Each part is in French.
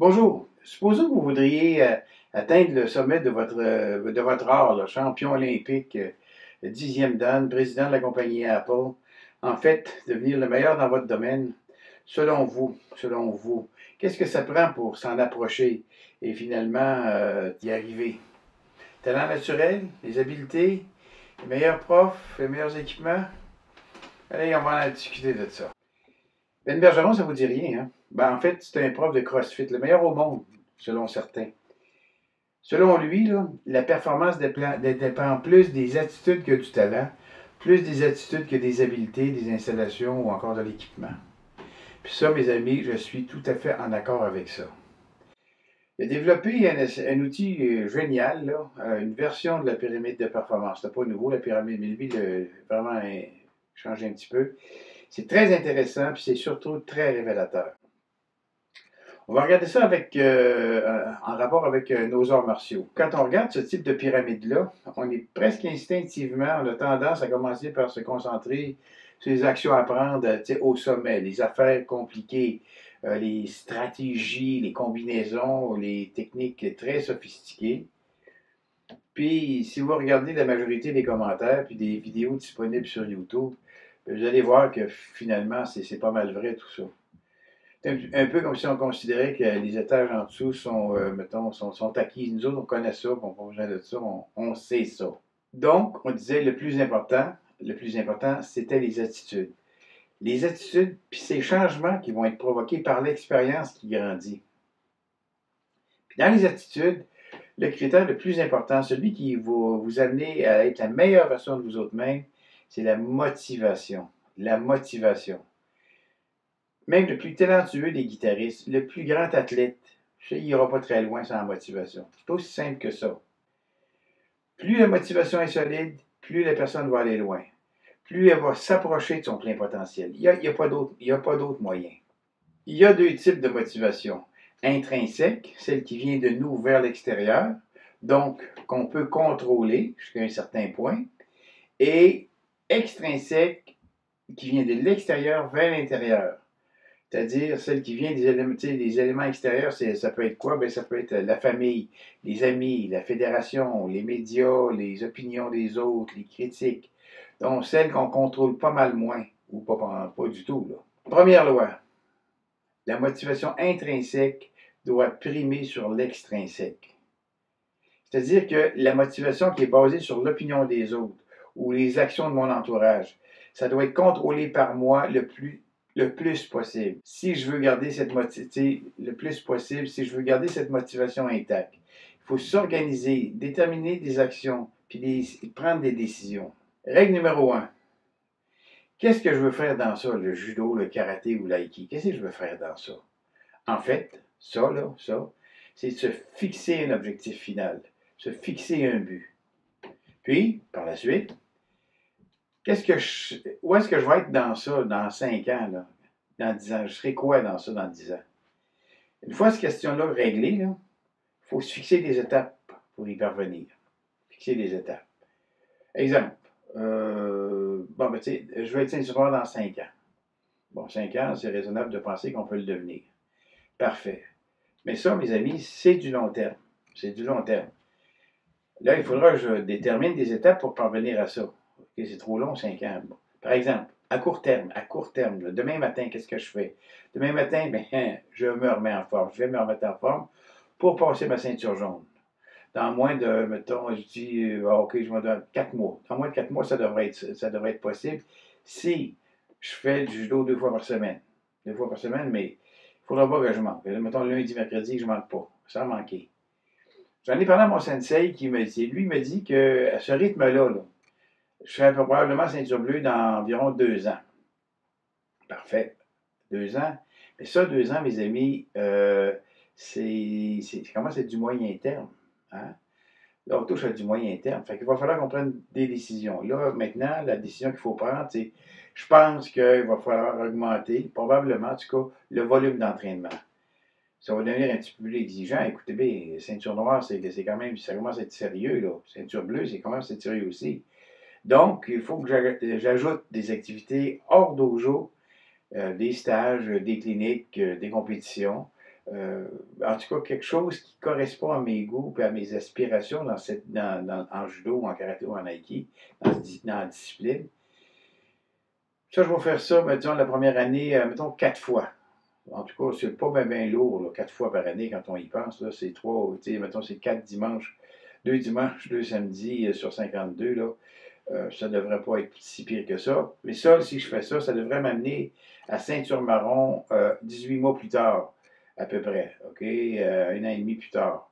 Bonjour. Supposons que vous voudriez atteindre le sommet de votre art, là, champion olympique, 10e dan, président de la compagnie Apple. En fait, devenir le meilleur dans votre domaine. Selon vous, qu'est-ce que ça prend pour s'en approcher et finalement y arriver? Talent naturel, les habiletés, les meilleurs profs, les meilleurs équipements? Allez, on va en discuter de ça. Ben Bergeron, ça vous dit rien, hein? Ben, en fait, c'est un prof de CrossFit, le meilleur au monde, selon certains. Selon lui, là, la performance dépend plus des attitudes que du talent, plus des attitudes que des habiletés, des installations ou encore de l'équipement. Puis ça, mes amis, je suis tout à fait en accord avec ça. Il a développé un outil génial, là, une version de la pyramide de performance. C'est pas nouveau, la pyramide, mais lui, il a vraiment changé un petit peu. C'est très intéressant, puis c'est surtout très révélateur. On va regarder ça en rapport avec nos arts martiaux. Quand on regarde ce type de pyramide-là, on est presque instinctivement, on a tendance à commencer par se concentrer sur les actions à prendre au sommet, les affaires compliquées, les stratégies, les combinaisons, les techniques très sophistiquées. Puis, si vous regardez la majorité des commentaires puis des vidéos disponibles sur YouTube, vous allez voir que finalement, c'est pas mal vrai tout ça. C'est un peu comme si on considérait que les étages en dessous sont, mettons, sont acquis. Nous autres, on connaît ça, on n'a pas besoin de ça, on sait ça. Donc, on disait le plus important, c'était les attitudes. Les attitudes, puis ces changements qui vont être provoqués par l'expérience qui grandit. Puis dans les attitudes, le critère le plus important, celui qui va vous amener à être la meilleure version de vous autres-mêmes, c'est la motivation. La motivation. Même le plus talentueux des guitaristes, le plus grand athlète, il n'ira pas très loin sans la motivation. C'est aussi simple que ça. Plus la motivation est solide, plus la personne va aller loin. Plus elle va s'approcher de son plein potentiel. Il n'y a pas d'autre moyen. Il y a deux types de motivation. Intrinsèque, celle qui vient de nous vers l'extérieur, donc qu'on peut contrôler jusqu'à un certain point, et extrinsèque, qui vient de l'extérieur vers l'intérieur. C'est-à-dire celle qui vient des éléments extérieurs, ça peut être quoi? Bien, ça peut être la famille, les amis, la fédération, les médias, les opinions des autres, les critiques. Donc, celles qu'on contrôle pas mal moins, ou pas du tout. Là. Première loi, la motivation intrinsèque doit primer sur l'extrinsèque. C'est-à-dire que la motivation qui est basée sur l'opinion des autres ou les actions de mon entourage, ça doit être contrôlé par moi le plus possible. Si je veux garder cette motivation intacte, il faut s'organiser, déterminer des actions, puis prendre des décisions. Règle numéro 1. Qu'est-ce que je veux faire dans ça, le judo, le karaté ou l'aïki? Qu'est-ce que je veux faire dans ça? En fait, ça, c'est de se fixer un objectif final, se fixer un but. Puis, par la suite, où est-ce que je vais être dans ça dans 5 ans, là? Dans 10 ans? Je serai quoi dans ça dans 10 ans? Une fois cette question-là réglée, il faut se fixer des étapes pour y parvenir. Fixer des étapes. Exemple. Je vais être ceinture dans 5 ans. Bon, 5 ans, c'est raisonnable de penser qu'on peut le devenir. Parfait. Mais ça, mes amis, c'est du long terme. C'est du long terme. Là, il faudra que je détermine des étapes pour parvenir à ça. Okay, c'est trop long, 5 ans. Bon. Par exemple, à court terme, là, demain matin, qu'est-ce que je fais? Demain matin, je me remets en forme. Je vais me remettre en forme pour passer ma ceinture jaune. Dans moins de, mettons, je dis, OK, je me donne 4 mois. Dans moins de 4 mois, ça devrait être possible si je fais du judo 2 fois par semaine. 2 fois par semaine, mais il ne faudra pas que je manque. Mettons, lundi, mercredi, je ne manque pas. Sans manquer. J'en ai parlé à mon sensei qui me dit, lui, me dit qu'à ce rythme-là, je serai probablement ceinture bleue dans environ 2 ans. Parfait. 2 ans. Mais ça, 2 ans, mes amis, ça commence à être du moyen terme. Hein? Là, on touche à du moyen terme. Fait qu'il va falloir qu'on prenne des décisions. Là, maintenant, la décision qu'il faut prendre, c'est, je pense qu'il va falloir augmenter, probablement, en tout cas, le volume d'entraînement. Ça va devenir un petit peu plus exigeant. Écoutez bien, ceinture noire, c'est quand même, ça commence à être sérieux, là. Ceinture bleue, c'est quand même sérieux aussi. Donc, il faut que j'ajoute des activités hors dojo, des stages, des cliniques, des compétitions, En tout cas, quelque chose qui correspond à mes goûts et à mes aspirations en judo, en karaté ou en aïki, dans la discipline. Ça, je vais faire ça, mettons, la première année, mettons, 4 fois. En tout cas, c'est pas bien lourd, là, 4 fois par année quand on y pense. Là, c'est 3, tu sais, mettons, c'est 4 dimanches, 2 dimanches, 2 samedis sur 52. Là. Ça ne devrait pas être si pire que ça. Mais ça, si je fais ça, ça devrait m'amener à ceinture marron 18 mois plus tard, à peu près. OK? 1 an et demi plus tard.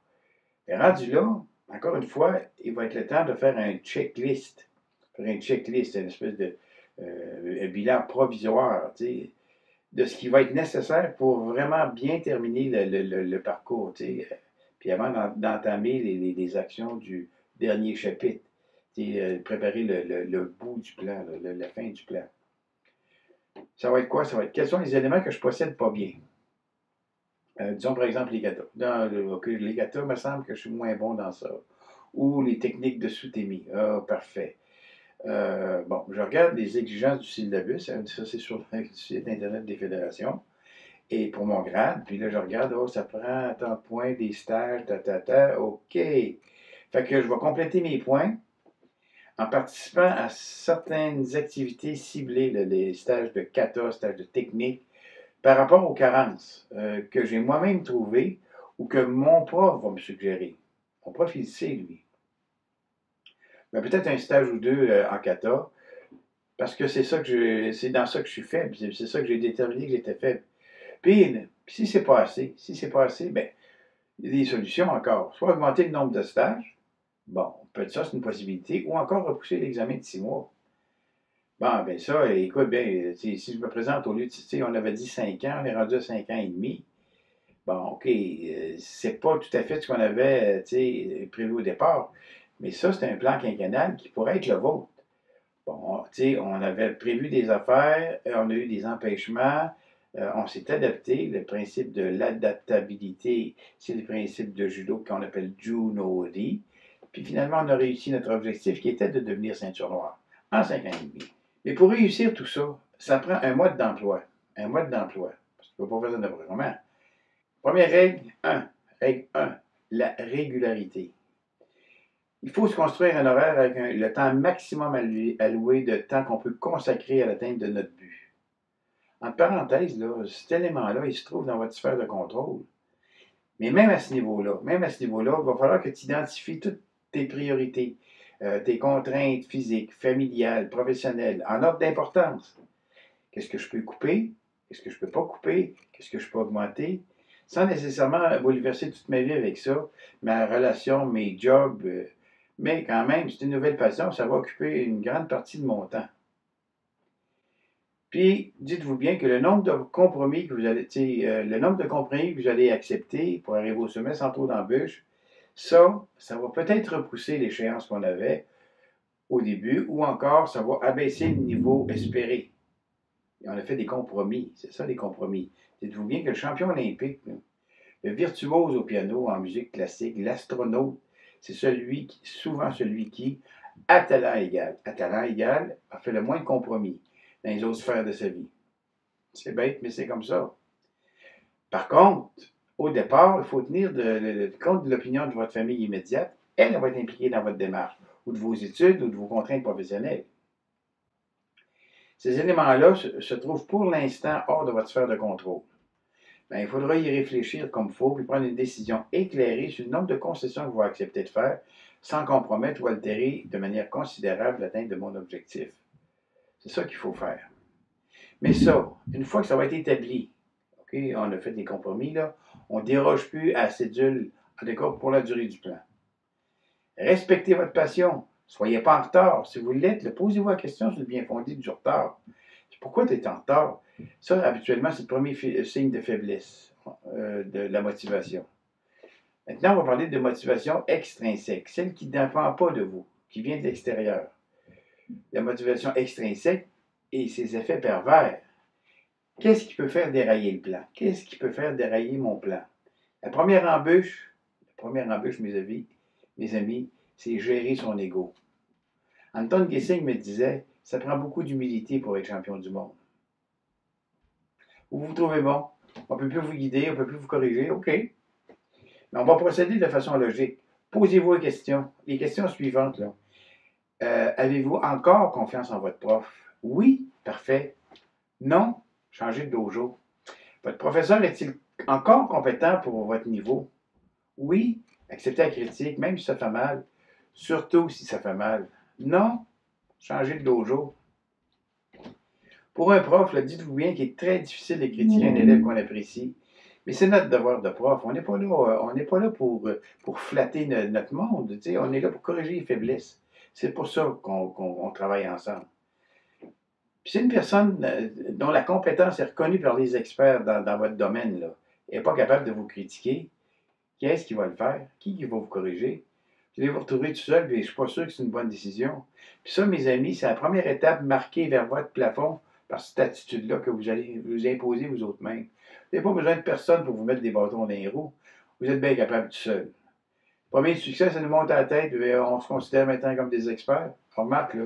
Et rendu là, encore une fois, il va être le temps de faire un checklist. Faire une checklist, une espèce de un bilan provisoire, tu sais, de ce qui va être nécessaire pour vraiment bien terminer le parcours, tu sais. Puis avant d'entamer les actions du dernier chapitre, tu sais, préparer le bout du plan, la fin du plan. Ça va être quoi? Ça va être quels sont les éléments que je possède pas bien? Disons par exemple les gatas. Les gatas, il me semble que je suis moins bon dans ça. Ou les techniques de sous-témi. Ah, parfait. Bon, je regarde les exigences du syllabus. Hein, ça, c'est sur le site Internet des fédérations. Et pour mon grade, puis là, je regarde, oh, ça prend tant de points, des stages, OK. Fait que je vais compléter mes points en participant à certaines activités ciblées, là, des stages de kata, stages de technique, par rapport aux carences que j'ai moi-même trouvées ou que mon prof va me suggérer. Mon prof, il sait, lui. Mais peut-être un stage ou deux en kata, parce que c'est dans ça que je suis faible, c'est ça que j'ai déterminé que j'étais faible. Puis, si c'est pas assez, ben, il y a des solutions encore. Soit augmenter le nombre de stages, bon, peut-être ça, c'est une possibilité, ou encore repousser l'examen de 6 mois. Bon, ben ça, écoute, bien, si je me présente au lieu de, tu sais, on avait dit 5 ans, on est rendu à 5 ans et demi. Bon, OK, c'est pas tout à fait ce qu'on avait, tu sais, prévu au départ, mais ça, c'est un plan quinquennal qui pourrait être le vôtre. Bon, tu sais, on avait prévu des affaires, on a eu des empêchements, on s'est adapté. Le principe de l'adaptabilité, c'est le principe de judo qu'on appelle Junori. Puis finalement, on a réussi notre objectif qui était de devenir ceinture noire en 5 ans et demi. Mais pour réussir tout ça, ça prend un mode d'emploi. Un mode d'emploi. Parce qu'on ne peut pas faire ça n'importe comment. Première règle, 1. Règle 1, la régularité. Il faut se construire un horaire avec le temps maximum alloué de temps qu'on peut consacrer à l'atteinte de notre but. En parenthèse, là, cet élément-là, il se trouve dans votre sphère de contrôle. Mais même à ce niveau-là, il va falloir que tu identifies toutes tes priorités, tes contraintes physiques, familiales, professionnelles, en ordre d'importance. Qu'est-ce que je peux couper? Qu'est-ce que je ne peux pas couper? Qu'est-ce que je peux augmenter? Sans nécessairement bouleverser toute ma vie avec ça, ma relation, mes jobs. Mais quand même, c'est une nouvelle passion, ça va occuper une grande partie de mon temps. Puis, dites-vous bien que le nombre de compromis que vous allez, le nombre de compromis que vous allez accepter pour arriver au sommet sans trop d'embûches, ça va peut-être repousser l'échéance qu'on avait au début, ou encore ça va abaisser le niveau espéré. Et on a fait des compromis, c'est ça les compromis. Dites-vous bien que le champion olympique, le virtuose au piano en musique classique, l'astronaute, c'est souvent celui qui, à talent égal, a fait le moins de compromis dans les autres sphères de sa vie. C'est bête, mais c'est comme ça. Par contre, au départ, il faut tenir compte de l'opinion de votre famille immédiate. Elle va être impliquée dans votre démarche, ou de vos études, ou de vos contraintes professionnelles. Ces éléments-là se trouvent pour l'instant hors de votre sphère de contrôle. Bien, il faudra y réfléchir comme il faut, puis prendre une décision éclairée sur le nombre de concessions que vous acceptez de faire, sans compromettre ou altérer de manière considérable l'atteinte de mon objectif. C'est ça qu'il faut faire. Mais ça, une fois que ça va être établi, OK, on a fait des compromis, là, on ne déroge plus à la cédule, en tout cas pour la durée du plan. Respectez votre passion. Soyez pas en retard. Si vous l'êtes, posez-vous la question sur le bien fondé du retard. Pourquoi tu es en retard? Ça, habituellement, c'est le premier signe de faiblesse de la motivation. Maintenant, on va parler de motivation extrinsèque, celle qui ne dépend pas de vous, qui vient de l'extérieur. La motivation extrinsèque et ses effets pervers. Qu'est-ce qui peut faire dérailler le plan? Qu'est-ce qui peut faire dérailler mon plan? La première embûche, mes amis, c'est gérer son ego. Anton Gessing me disait, ça prend beaucoup d'humilité pour être champion du monde. Vous vous trouvez bon? On ne peut plus vous guider, on ne peut plus vous corriger. OK. Mais on va procéder de façon logique. Posez-vous une question. Les questions suivantes, là. Avez-vous encore confiance en votre prof? Oui, parfait. Non, changez de dojo. Votre professeur est-il encore compétent pour votre niveau? Oui, acceptez la critique, même si ça fait mal. Surtout si ça fait mal. Non, changez de dojo. Pour un prof, dites-vous bien qu'il est très difficile de critiquer un élève qu'on apprécie. Mais c'est notre devoir de prof. On n'est pas là, pour flatter notre monde. On est là pour corriger les faiblesses. C'est pour ça qu'on travaille ensemble. Puis c'est une personne dont la compétence est reconnue par les experts dans votre domaine, là, et n'est pas capable de vous critiquer. Qui est-ce qui va le faire? Qui va vous corriger? Vous allez vous retrouver tout seul, puis je ne suis pas sûr que c'est une bonne décision. Puis ça, mes amis, c'est la première étape marquée vers votre plafond par cette attitude-là que vous allez vous imposer vous autres-mêmes. Vous n'avez pas besoin de personne pour vous mettre des bâtons dans les roues. Vous êtes bien capable tout seul. Premier succès, ça nous monte à la tête, on se considère maintenant comme des experts. On remarque, là,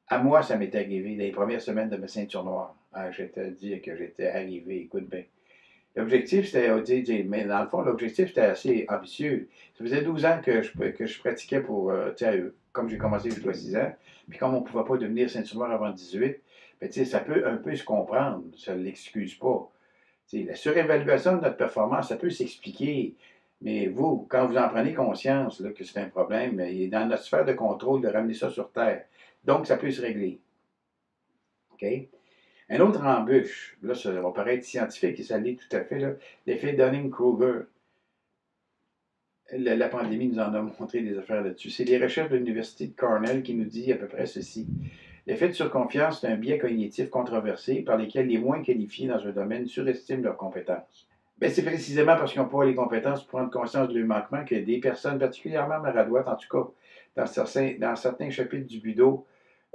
à moi, ça m'est arrivé dans les premières semaines de ma ceinture noire. Ah, je te dis que j'étais arrivé, écoute bien. L'objectif, c'était, mais dans le fond, l'objectif, c'était assez ambitieux. Ça faisait 12 ans que je pratiquais comme j'ai commencé jusqu'à 6 ans, puis comme on ne pouvait pas devenir ceinture noire avant 18, ben, ça peut un peu se comprendre, ça ne l'excuse pas. La surévaluation de notre performance, ça peut s'expliquer, mais vous, quand vous en prenez conscience là, que c'est un problème, il est dans notre sphère de contrôle de ramener ça sur Terre. Donc, ça peut se régler. OK? Un autre embûche, là, ça va paraître scientifique et ça l'est tout à fait, l'effet Dunning-Kruger. La pandémie nous en a montré des affaires là-dessus. C'est les recherches de l'Université de Cornell qui nous dit à peu près ceci. L'effet de surconfiance est un biais cognitif controversé par lequel les moins qualifiés dans un domaine surestiment leurs compétences. Ben, c'est précisément parce qu'ils n'ont pas les compétences pour prendre conscience de leurs manquements que des personnes particulièrement maladroites, en tout cas dans certains chapitres du Budo,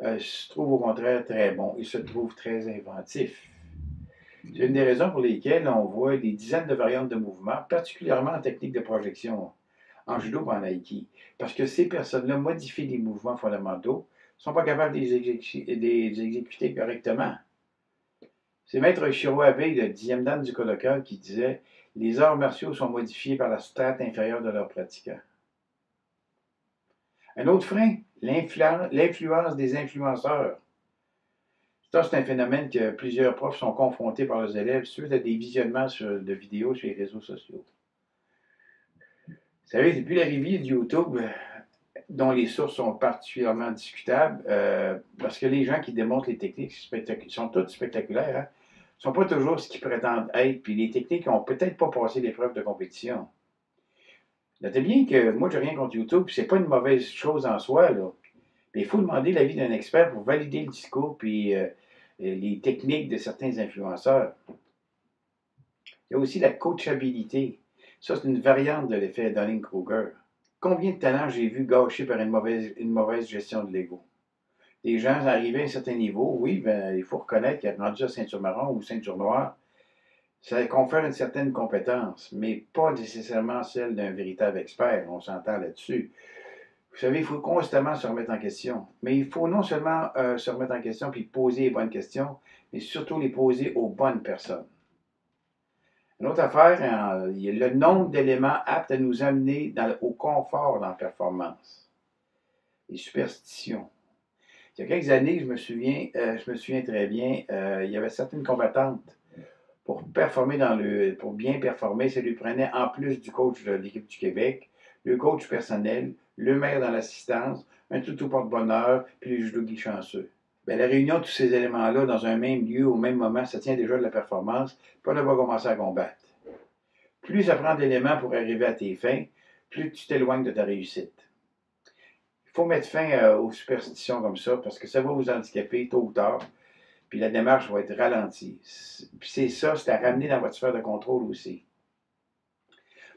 se trouvent au contraire très bons. Ils se trouvent très inventifs. C'est une des raisons pour lesquelles on voit des dizaines de variantes de mouvements, particulièrement en technique de projection, en judo ou en aïki. Parce que ces personnes-là modifient les mouvements fondamentaux, ne sont pas capables de les exécuter correctement. C'est Maître Shiro Abe, le 10e dan du Kodokan, qui disait « Les arts martiaux sont modifiés par la strate inférieure de leurs pratiquants ». Un autre frein, l'influence des influenceurs. Ça, c'est un phénomène que plusieurs profs sont confrontés par leurs élèves suite à des visionnements de vidéos sur les réseaux sociaux. Vous savez, depuis l'arrivée de YouTube, dont les sources sont particulièrement discutables, parce que les gens qui démontrent les techniques sont toutes spectaculaires, hein, ne sont pas toujours ce qu'ils prétendent être, puis les techniques n'ont peut-être pas passé l'épreuve de compétition. Notez bien que moi, je n'ai rien contre YouTube, puis c'est pas une mauvaise chose en soi, là. Mais il faut demander l'avis d'un expert pour valider le discours, puis les techniques de certains influenceurs. Il y a aussi la coachabilité. Ça, c'est une variante de l'effet Dunning-Kruger. Combien de talents j'ai vu gâchés par une mauvaise gestion de l'ego? Des gens arrivés à un certain niveau, oui, ben, il faut reconnaître qu'il a rendu à ceinture marron ou ceinture noire. Ça confère une certaine compétence, mais pas nécessairement celle d'un véritable expert. On s'entend là-dessus. Vous savez, il faut constamment se remettre en question. Mais il faut non seulement se remettre en question puis poser les bonnes questions, mais surtout les poser aux bonnes personnes. Une autre affaire, il y a le nombre d'éléments aptes à nous amener au confort dans la performance. Les superstitions. Il y a quelques années, je me souviens très bien, il y avait certaines combattantes pour bien performer, ça lui prenait en plus du coach de l'équipe du Québec, le coach personnel, le maire dans l'assistance, un toutou porte-bonheur, puis le judogi chanceux. Bien, la réunion de tous ces éléments-là dans un même lieu, au même moment, ça tient déjà de la performance, puis on va commencer à combattre. Plus ça prend d'éléments pour arriver à tes fins, plus tu t'éloignes de ta réussite. Il faut mettre fin aux superstitions comme ça, parce que ça va vous handicaper tôt ou tard, puis la démarche va être ralentie. Puis c'est à ramener dans votre sphère de contrôle aussi.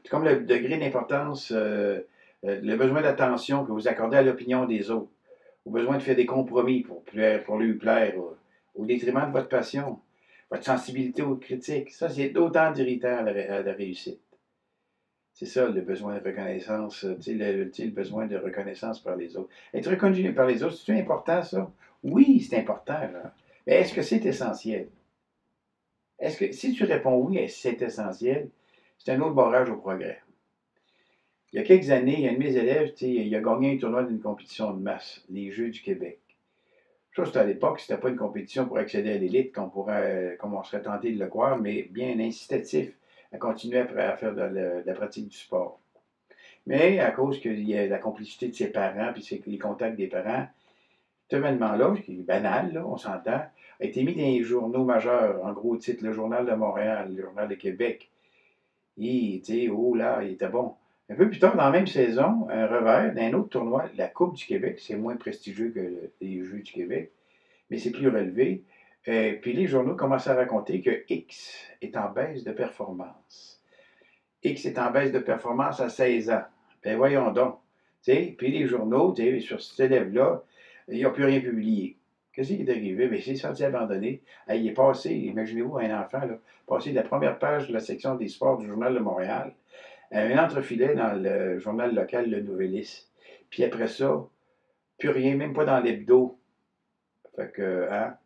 C'est comme le degré d'importance, le besoin d'attention que vous accordez à l'opinion des autres, au besoin de faire des compromis pour lui plaire, au détriment de votre passion, votre sensibilité aux critiques. Ça, c'est d'autant d'irritant à la réussite. C'est ça, le besoin de reconnaissance, le besoin de reconnaissance par les autres. Être reconnu par les autres, c'est important, ça? Oui, c'est important, là. Mais est-ce que c'est essentiel? Est-ce que si tu réponds oui, c'est essentiel, c'est un autre barrage au progrès. Il y a quelques années, il y a un de mes élèves, il a gagné un tournoi d'une compétition de masse, les Jeux du Québec. Ça, c'était à l'époque, c'était pas une compétition pour accéder à l'élite, comme on serait tenté de le croire, mais bien incitatif à continuer à faire de la pratique du sport. Mais à cause qu'il y a la complicité de ses parents, puis les contacts des parents, cet événement-là, qui est banal, là, on s'entend, a été mis dans les journaux majeurs, en gros titre, le Journal de Montréal, le Journal de Québec. Et, tu sais, oh là, il était bon. Un peu plus tard, dans la même saison, un revers d'un autre tournoi, la Coupe du Québec, c'est moins prestigieux que les Jeux du Québec, mais c'est plus relevé. Puis les journaux commencent à raconter que X est en baisse de performance. X est en baisse de performance à 16 ans. Ben voyons donc. T'sais, puis les journaux, sur cet élève-là, ils n'ont plus rien publié. Qu'est-ce qui est arrivé? Ben, il s'est senti abandonné. Il est passé, imaginez-vous un enfant, là, passé de la première page de la section des sports du Journal de Montréal à un entrefilet dans le journal local, le Nouvelliste. Puis après ça, plus rien, même pas dans l'hebdo. Fait que, hein,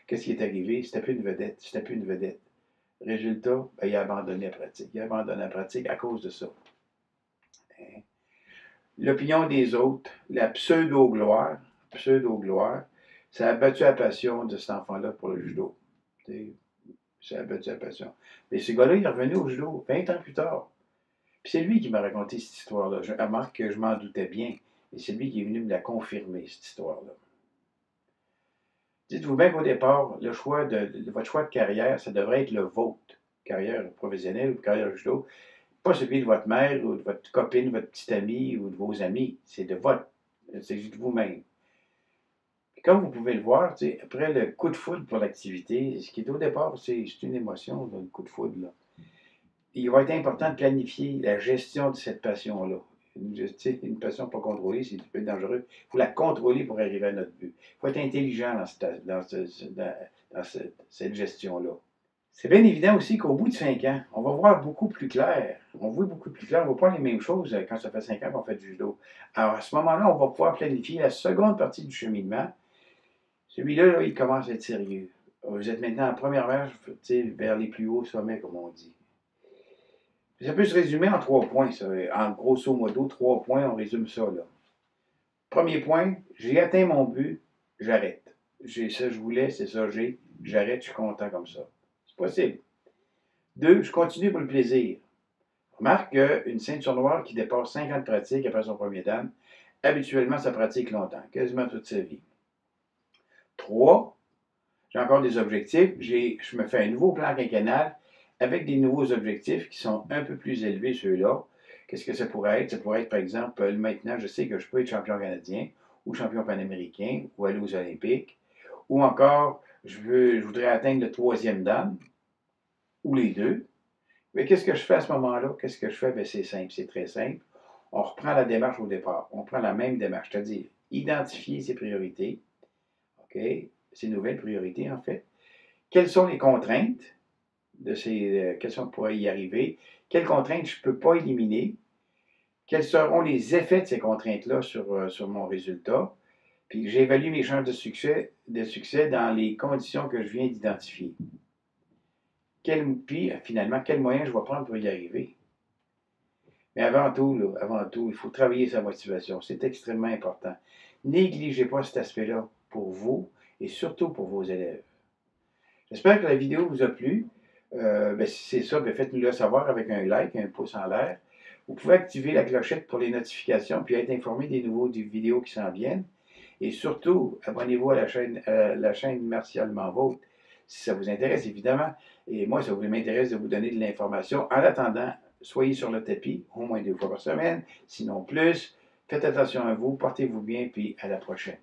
qu'est-ce qui est arrivé? C'était plus une vedette. C'était plus une vedette. Résultat, ben, il a abandonné la pratique. Il a abandonné la pratique à cause de ça. Hein? L'opinion des autres, la pseudo-gloire, ça a abattu la passion de cet enfant-là pour le judo. Ça a abattu la passion. Mais ce gars-là, il est revenu au judo 20 ans plus tard. Puis c'est lui qui m'a raconté cette histoire-là. Je remarque que je m'en doutais bien. Et c'est lui qui est venu me la confirmer, cette histoire-là. Dites-vous bien qu'au départ, votre choix de carrière, ça devrait être le vôtre. Carrière professionnelle ou carrière judo. Pas celui de votre mère ou de votre copine, votre petite amie ou de vos amis. C'est de vous-même. Comme vous pouvez le voir, après le coup de foudre pour l'activité, ce qui est au départ, c'est une émotion, là, le coup de foudre. Là. Il va être important de planifier la gestion de cette passion-là. Une passion pas contrôlée, c'est un peu dangereux. Il faut la contrôler pour arriver à notre but. Il faut être intelligent dans cette gestion-là. C'est bien évident aussi qu'au bout de 5 ans, on va voir beaucoup plus clair. On voit beaucoup plus clair. On ne voit pas les mêmes choses quand ça fait 5 ans qu'on fait du judo. Alors, à ce moment-là, on va pouvoir planifier la seconde partie du cheminement. Celui-là, là, il commence à être sérieux. Vous êtes maintenant en première marche vers les plus hauts sommets, comme on dit. Ça peut se résumer en 3 points, ça. En grosso modo, 3 points, on résume ça, là. Premier point, j'ai atteint mon but, j'arrête. J'ai ça, je voulais, c'est ça, j'arrête, je suis content comme ça. C'est possible. 2, je continue pour le plaisir. Remarque qu'une ceinture noire qui dépasse 5 ans de pratique après son premier dan, habituellement, ça pratique longtemps, quasiment toute sa vie. 3, j'ai encore des objectifs. Je me fais un nouveau plan quinquennal avec des nouveaux objectifs qui sont un peu plus élevés, ceux-là. Qu'est-ce que ça pourrait être? Ça pourrait être, par exemple, maintenant, je sais que je peux être champion canadien ou champion panaméricain ou aller aux Olympiques. Ou encore, je voudrais atteindre le 3e dan ou les deux. Mais qu'est-ce que je fais à ce moment-là? Qu'est-ce que je fais? Bien, c'est simple, c'est très simple. On reprend la démarche au départ. On prend la même démarche, c'est-à-dire identifier ses priorités, OK? Ses nouvelles priorités, en fait. Quelles sont les contraintes quelles sont pour y arriver? Quelles contraintes je ne peux pas éliminer? Quels seront les effets de ces contraintes-là sur mon résultat? Puis j'évalue mes chances de succès dans les conditions que je viens d'identifier. Puis, finalement, quels moyens je vais prendre pour y arriver? Mais avant tout, il faut travailler sa motivation. C'est extrêmement important. Négligez pas cet aspect-là pour vous et surtout pour vos élèves. J'espère que la vidéo vous a plu. Si c'est ça, faites-nous le savoir avec un like, un pouce en l'air. Vous pouvez activer la clochette pour les notifications puis être informé des nouveaux vidéos qui s'en viennent. Et surtout, abonnez-vous à la chaîne Martialement Vôtre si ça vous intéresse, évidemment. Et moi, ça m'intéresse de vous donner de l'information. En attendant, soyez sur le tapis au moins 2 fois par semaine, sinon plus. Faites attention à vous, portez-vous bien, puis à la prochaine.